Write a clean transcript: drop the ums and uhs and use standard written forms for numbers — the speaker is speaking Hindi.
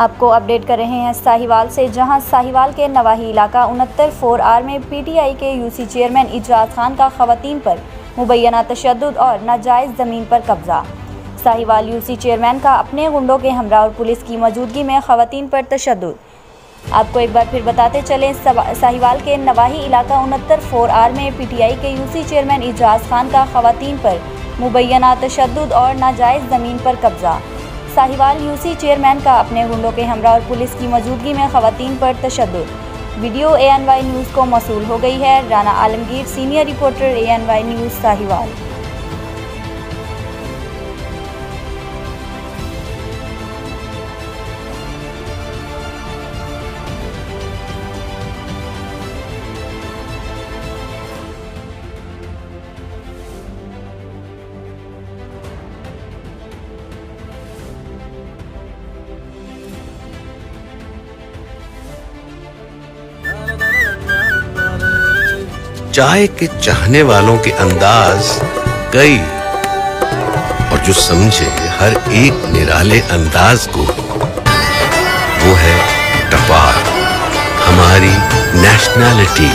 आपको अपडेट कर रहे हैं साहिवाल से, जहां साहिवाल के नवाही इलाका 69-4R में पीटीआई के यूसी चेयरमैन इजराज खान का खवातीन पर मुबैना तशद्दुद और नाजायज़ ज़मीन पर कब्ज़ा। साहिवाल यूसी चेयरमैन का अपने गुंडों के हमरा और पुलिस की मौजूदगी में खवातीन पर तशद्दुद। आपको एक बार फिर बताते चलें, साहिवाल के नवाही इलाका 69-4R में पीटीआई के यूसी चेयरमैन इजराज खान का खवातीन पर मुबैना तशद्दुद और नाजायज़ ज़मीन पर कब्ज़ा। साहिवाल यूसी चेयरमैन का अपने गुंडों के हमरा और पुलिस की मौजूदगी में खवातीन पर तशद्दुद। वीडियो ANY न्यूज़ को मौसूल हो गई है। Rana Alamgir, senior reporter ANY news Sahiwal. चाय के चाहने वालों के अंदाज कई, और जो समझे हर एक निराले अंदाज को, वो है टपाल, हमारी नेशनैलिटी।